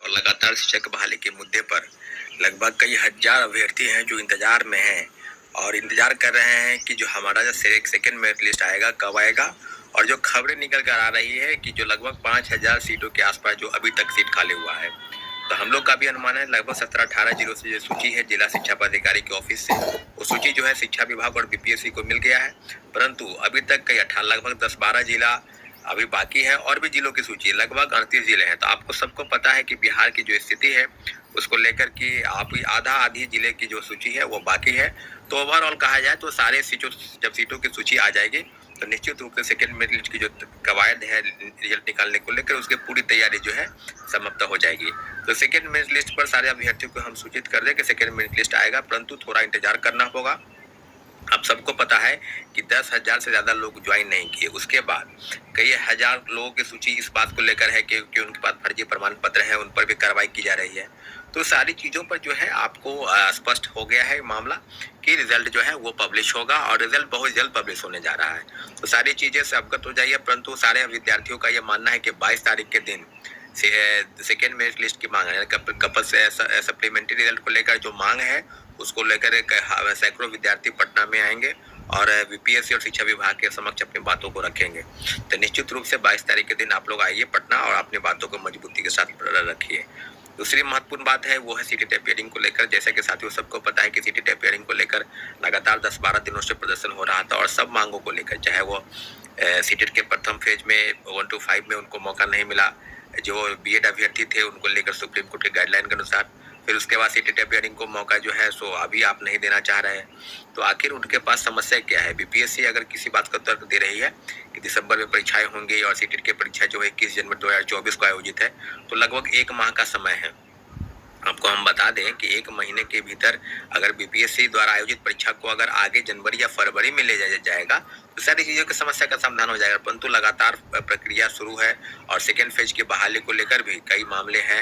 और लगातार शिक्षक बहाली के मुद्दे पर लगभग कई हजार अभ्यर्थी हैं जो इंतजार में हैं और इंतजार कर रहे हैं कि जो हमारा जो सेकेंड मेरिट लिस्ट आएगा कब आएगा। और जो खबरें निकल कर आ रही है कि जो लगभग 5000 सीटों के आसपास जो अभी तक सीट खाली हुआ है, तो हम लोग का भी अनुमान है लगभग 17-18 जिलों से जो सूची है जिला शिक्षा पदाधिकारी के ऑफिस से, वो सूची जो है शिक्षा विभाग और बीपीएससी को मिल गया है। परंतु अभी तक कई लगभग 10-12 जिला अभी बाकी है और भी जिलों की सूची लगभग 38 जिले हैं। तो आपको सबको पता है कि बिहार की जो स्थिति है उसको लेकर कि आप आधा आधी जिले की जो सूची है वो बाकी है। तो ओवरऑल कहा जाए तो सारे सीटों जब सीटों की सूची आ जाएगी तो निश्चित रूप से सेकेंड मेरिट लिस्ट की जो कवायद है रिजल्ट निकालने को लेकर उसकी पूरी तैयारी जो है समाप्त हो जाएगी। तो सेकेंड मेरिट लिस्ट पर सारे अभ्यर्थियों को हम सूचित कर दें कि सेकेंड मेरिट लिस्ट आएगा, परंतु थोड़ा इंतजार करना होगा। आप सबको पता है कि 10,000 से ज्यादा लोग ज्वाइन नहीं किए, उसके बाद कई हजार लोगों की सूची इस बात को लेकर है कि उनके पास फर्जी प्रमाण पत्र है, उन पर भी कार्रवाई की जा रही है। तो सारी चीजों पर जो है आपको स्पष्ट हो गया है मामला कि रिजल्ट जो है वो पब्लिश होगा और रिजल्ट बहुत जल्द पब्लिश होने जा रहा है। तो सारी चीजें से अवगत हो जाइए, परंतु सारे विद्यार्थियों का ये मानना है कि 22 तारीख के दिन सेकेंड मेरिट लिस्ट की मांग है, कपल सप्लीमेंट्री रिजल्ट को लेकर जो मांग है उसको लेकर सैकड़ों विद्यार्थी पटना में आएंगे और बीपीएससी और शिक्षा विभाग के समक्ष अपनी बातों को रखेंगे। तो निश्चित रूप से 22 तारीख के दिन आप लोग आइए पटना और अपनी बातों को मजबूती के साथ रखिए। दूसरी महत्वपूर्ण बात है वो है सीटी टेपियरिंग को लेकर। जैसे कि साथियों सबको पता है कि सीटी टेपियरिंग को लेकर लगातार 10-12 दिनों से प्रदर्शन हो रहा था और सब मांगों को लेकर, चाहे वो सीटेट के प्रथम फेज में 1 to 5 में उनको मौका नहीं मिला, जो बीएड अभ्यर्थी थे उनको लेकर सुप्रीम कोर्ट के गाइडलाइन के अनुसार, फिर उसके बाद सीटी टेपियरिंग को मौका जो है सो अभी आप नहीं देना चाह रहे हैं। तो आखिर उनके पास समस्या क्या है? बीपीएससी अगर किसी बात का तर्क दे रही है कि दिसंबर में परीक्षाएं होंगी और सीटेट की परीक्षा जो है 21 जनवरी 2024 को आयोजित है, तो लगभग 1 माह का समय है। आपको हम बता दें कि 1 महीने के भीतर अगर बीपीएससी द्वारा आयोजित परीक्षा को अगर आगे जनवरी या फरवरी में ले जाया जाएगा तो सारी चीजों की समस्या का समाधान हो जाएगा। परंतु लगातार प्रक्रिया शुरू है और सेकेंड फेज की बहाली को लेकर भी कई मामले हैं।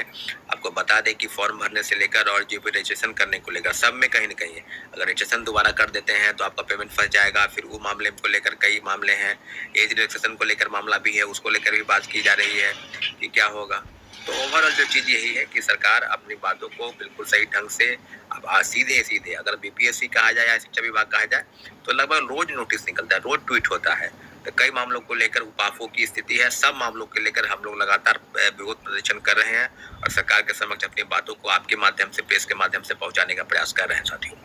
आपको बता दें कि फॉर्म भरने से लेकर और जो भी रजिस्ट्रेशन करने को लेकर सब में कहीं न कहीं अगर रजिस्ट्रेशन दोबारा कर देते हैं तो आपका पेमेंट फंस जाएगा। फिर वो मामले को लेकर कई मामले हैं, एज रिलैक्सेशन को लेकर मामला भी है, उसको लेकर भी बात की जा रही है कि क्या होगा। तो ओवरऑल जो चीज यही है कि सरकार अपनी बातों को बिल्कुल सही ढंग से अब सीधे अगर बीपीएससी कहा जाए या शिक्षा विभाग कहा जाए तो लगभग रोज नोटिस निकलता है, रोज ट्वीट होता है। तो कई मामलों को लेकर उपाफों की स्थिति है, सब मामलों को लेकर हम लोग लगातार विरोध प्रदर्शन कर रहे हैं और सरकार के समक्ष अपनी बातों को आपके माध्यम से, प्रेस के माध्यम से पहुंचाने का प्रयास कर रहे हैं। साथियों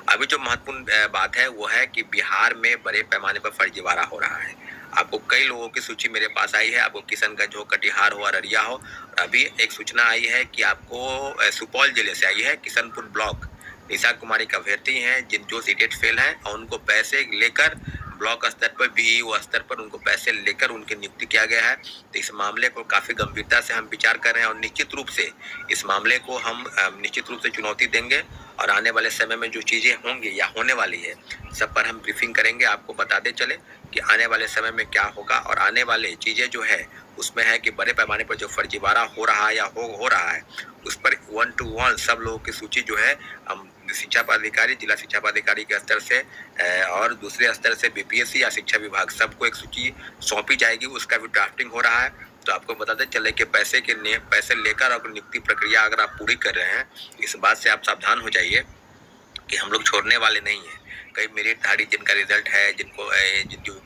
अभी जो महत्वपूर्ण बात है वो है कि बिहार में बड़े पैमाने पर फर्जीवाड़ा हो रहा है। आपको कई लोगों की सूची मेरे पास आई है, आपको किशनगंज हो, कटिहार हो, अररिया हो, और अभी एक सूचना आई है कि आपको सुपौल जिले से आई है, किशनपुर ब्लॉक निशा कुमारी का अभ्यर्थी हैं जिन जो सीटेट फेल हैं और उनको पैसे लेकर ब्लॉक स्तर पर, बीईओ स्तर पर उनको पैसे लेकर उनकी नियुक्ति किया गया है। तो इस मामले को काफी गंभीरता से हम विचार कर रहे हैं और निश्चित रूप से इस मामले को हम निश्चित रूप से चुनौती देंगे और आने वाले समय में जो चीजें होंगी या होने वाली है सब पर हम ब्रीफिंग करेंगे। आपको बताते चले कि आने वाले समय में क्या होगा और आने वाले चीजें जो है उसमें है कि बड़े पैमाने पर जो फर्जीवाड़ा हो रहा है या हो रहा है उस पर 1 to 1 सब लोगों की सूची जो है हम शिक्षा पदाधिकारी, जिला शिक्षा पदाधिकारी के स्तर से और दूसरे स्तर से बीपीएससी या शिक्षा विभाग सबको एक सूची सौंपी जाएगी, उसका भी ड्राफ्टिंग हो रहा है। तो आपको बताते चले कि पैसे लेकर अगर नियुक्ति प्रक्रिया अगर आप पूरी कर रहे हैं इस बात से आप सावधान हो जाइए कि हम लोग छोड़ने वाले नहीं हैं। कई मेरिटधारी जिनका रिजल्ट है, जिनको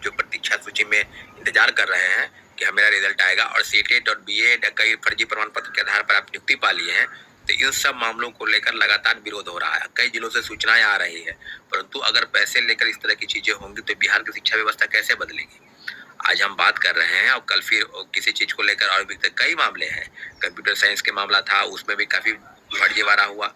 जो प्रतीक्षा सूची में इंतजार कर रहे हैं कि हमारा रिजल्ट आएगा और सीटेट और बीएड कई फर्जी प्रमाण पत्र के आधार पर आप नियुक्ति पा लिए हैं, तो इन सब मामलों को लेकर लगातार विरोध हो रहा है। कई जिलों से सूचनाएं आ रही है, परंतु अगर पैसे लेकर इस तरह की चीजें होंगी तो बिहार की शिक्षा व्यवस्था कैसे बदलेगी? आज हम बात कर रहे हैं और कल फिर किसी चीज को लेकर और भी कई मामले हैं। कंप्यूटर साइंस के मामला था, उसमें भी काफी फर्जीवाड़ा हुआ।